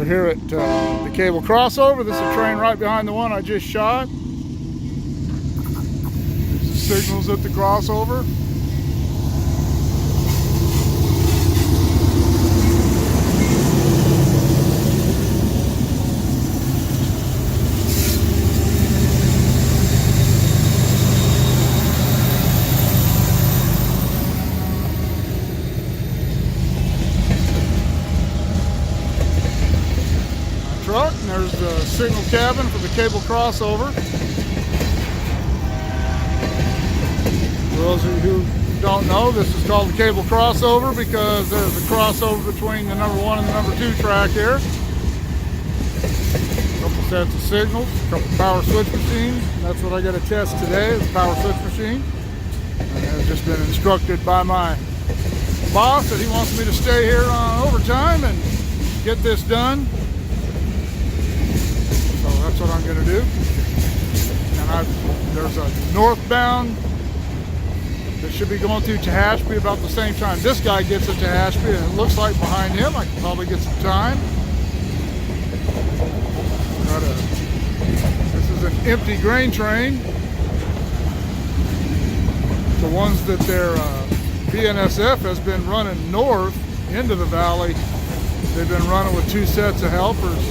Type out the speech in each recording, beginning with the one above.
here at the cable crossover. This is a train right behind the one I just shot. Signals at the crossover. Truck, and there's the signal cabin for the cable crossover. For those of you who don't know, this is called the cable crossover because there's a crossover between the number 1 and the number 2 track here. A couple sets of signals, a couple power switch machines. That's what I got to test today, is a power switch machine. And I've just been instructed by my boss that he wants me to stay here on overtime and get this done. So that's what I'm going to do. And there's a northbound that should be going through Tehachapi about the same time this guy gets to Tehachapi, and it looks like behind him I can probably get some time. This is an empty grain train. The ones that their BNSF has been running north into the valley, they've been running with 2 sets of helpers,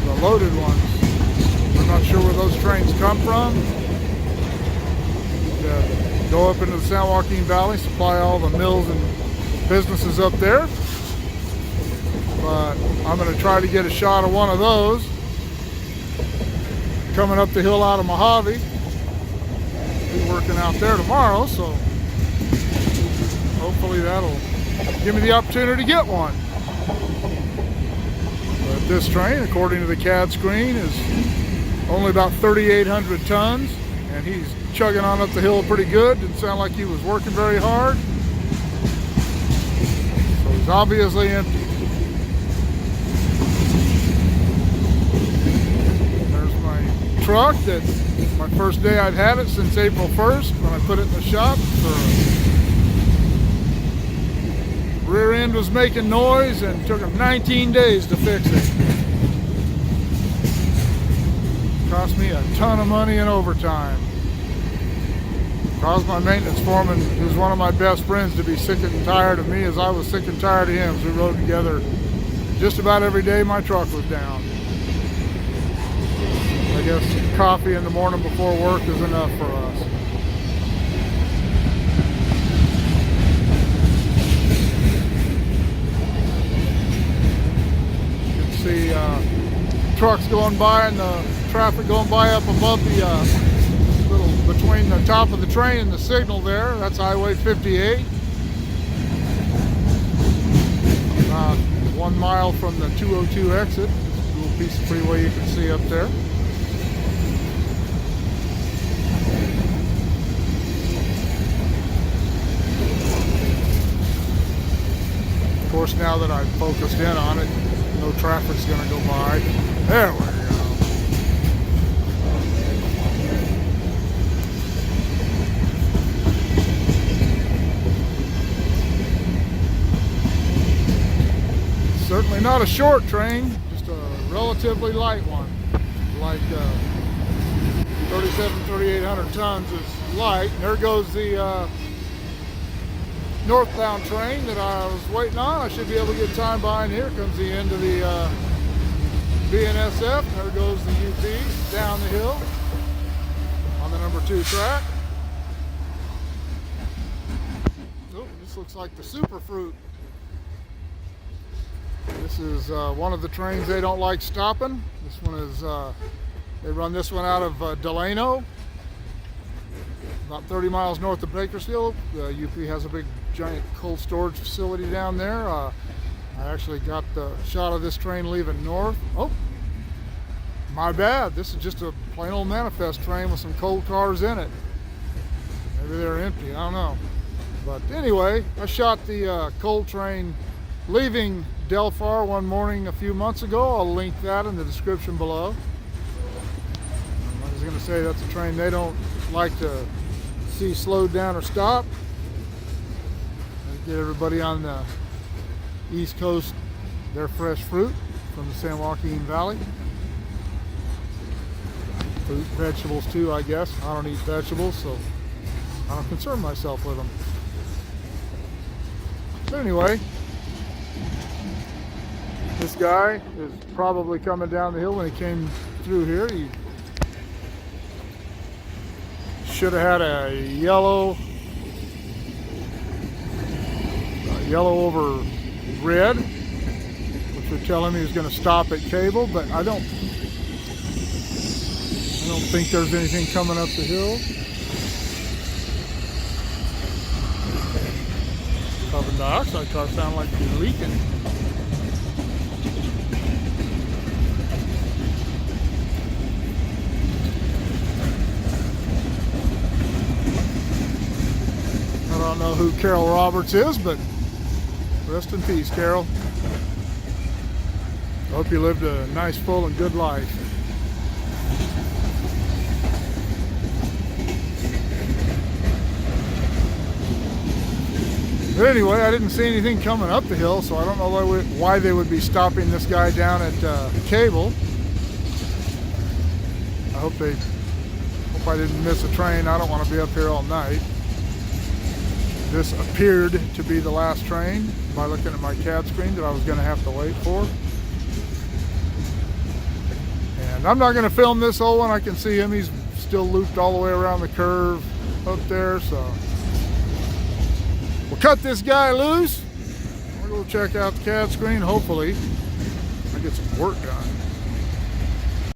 the loaded ones. I'm not sure where those trains come from. Go up into the San Joaquin Valley, supply all the mills and businesses up there. But I'm going to try to get a shot of one of those coming up the hill out of Mojave. Be working out there tomorrow, so hopefully that'll give me the opportunity to get one. But this train, according to the CAD screen, is only about 3,800 tons, and he's chugging on up the hill pretty good. Didn't sound like he was working very hard. So he's obviously empty. There's my truck. That's my first day I'd had it since April 1st when I put it in the shop. Rear end was making noise and took him 19 days to fix it. Cost me a ton of money in overtime. Caused my maintenance foreman, who's one of my best friends, to be sick and tired of me as I was sick and tired of him. So we rode together just about every day my truck was down. I guess coffee in the morning before work is enough for us. You can see trucks going by and the traffic going by up above the between the top of the train and the signal there. That's Highway 58. 1 mile from the 202 exit. A little piece of freeway you can see up there. Of course, now that I've focused in on it, no traffic's going to go by. There we go. Certainly not a short train, just a relatively light one. Like 3,800 tons is light. And there goes the northbound train that I was waiting on. I should be able to get time behind. Here comes the end of the BNSF. There goes the UP down the hill on the number 2 track. Oh, this looks like the super fruit. This is one of the trains they don't like stopping. This one is, they run this one out of Delano, about 30 miles north of Bakersfield. UP has a big giant cold storage facility down there. I actually got the shot of this train leaving north. Oh, my bad. This is just a plain old manifest train with some coal cars in it. Maybe they're empty, I don't know. But anyway, I shot the coal train leaving Delphar one morning a few months ago. I'll link that in the description below. I was going to say that's a train they don't like to see slowed down or stopped. Get everybody on the East Coast their fresh fruit. from the San Joaquin Valley. Fruit, vegetables too, I guess. I don't eat vegetables, so I don't concern myself with them. But anyway, this guy is probably coming down the hill. When he came through here, he should have had a yellow over red, which would tell him he was going to stop at Cable, but I don't think there's anything coming up the hill. Carbon dioxide car sound like it's leaking. I don't know who Carol Roberts is, but rest in peace, Carol. I hope you lived a nice, full, and good life. But anyway, I didn't see anything coming up the hill, so I don't know why they would be stopping this guy down at Cable. I hope I didn't miss a train. I don't want to be up here all night. This appeared to be the last train by looking at my CAD screen that I was going to have to wait for. And I'm not going to film this whole one. I can see him. He's still looped all the way around the curve up there, so we'll cut this guy loose. We'll go check out the CAD screen. Hopefully I get some work done.